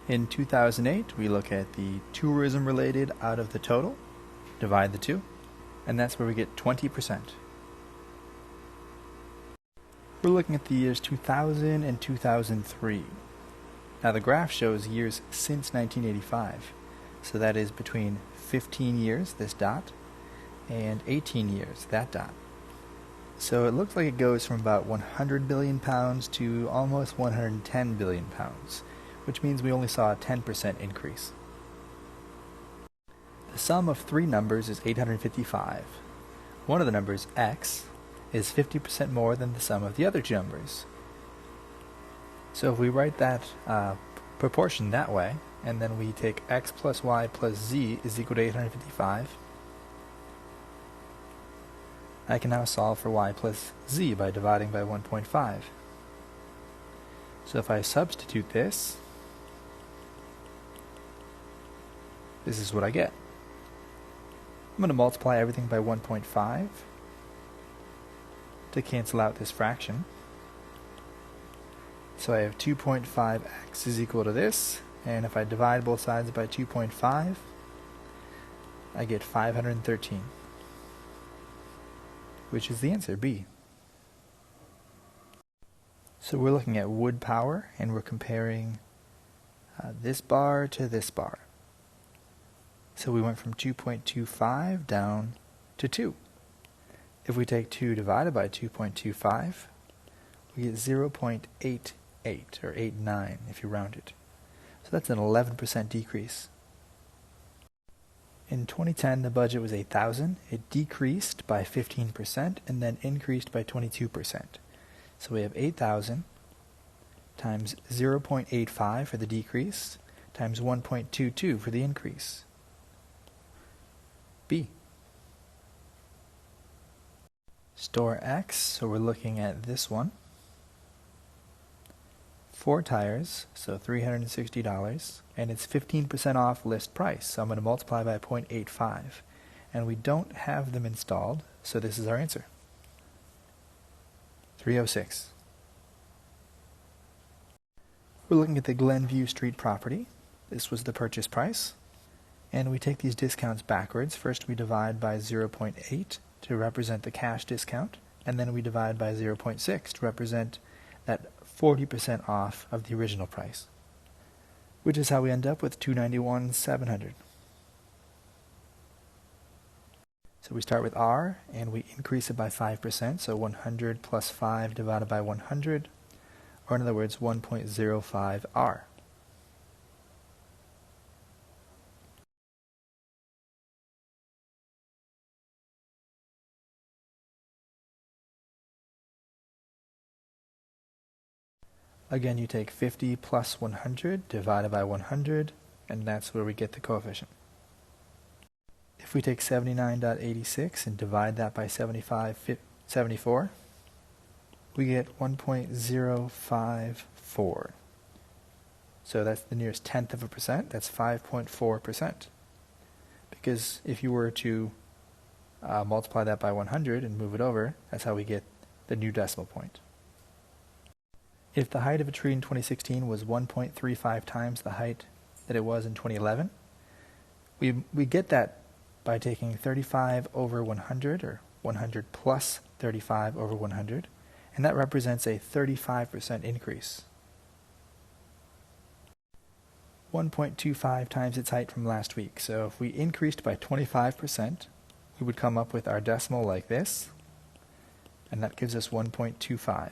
In 2008, we look at the tourism related out of the total, divide the two, and that's where we get 20%. We're looking at the years 2000 and 2003. Now the graph shows years since 1985, so that is between 15 years, this dot, and 18 years, that dot. So it looks like it goes from about 100 billion pounds to almost 110 billion pounds, which means we only saw a 10% increase. The sum of three numbers is 855. One of the numbers, x, is 50% more than the sum of the other two numbers. So if we write that proportion that way, and then we take x plus y plus z is equal to 855, I can now solve for y plus z by dividing by 1.5. So if I substitute this, this is what I get. I'm going to multiply everything by 1.5 to cancel out this fraction. So I have 2.5x is equal to this, and if I divide both sides by 2.5, I get 513, which is the answer, B. So we're looking at wood power, and we're comparing this bar to this bar. So we went from 2.25 down to 2. If we take 2 divided by 2.25, we get 0.88, or 89 if you round it. So that's an 11% decrease. In 2010, the budget was $8,000. It decreased by 15% and then increased by 22%. So we have 8,000 times 0.85 for the decrease times 1.22 for the increase. B. Store X, so we're looking at this one. 4 tires, so $360, and it's 15% off list price, so I'm going to multiply by 0.85. And we don't have them installed, so this is our answer. 306. We're looking at the Glenview Street property. This was the purchase price. And we take these discounts backwards. First we divide by 0.8 to represent the cash discount, and then we divide by 0.6 to represent that 40% off of the original price, which is how we end up with $291,700. So we start with R, and we increase it by 5%, so 100 plus 5 divided by 100, or in other words, 1.05 R. Again, you take 50 plus 100 divided by 100, and that's where we get the coefficient. If we take 79.86 and divide that by 74, we get 1.054. So that's the nearest tenth of a percent. That's 5.4%. Because if you were to multiply that by 100 and move it over, that's how we get the new decimal point. If the height of a tree in 2016 was 1.35 times the height that it was in 2011, we get that by taking 35 over 100, or 100 plus 35 over 100, and that represents a 35% increase. 1.25 times its height from last week. So if we increased by 25%, we would come up with our decimal like this, and that gives us 1.25.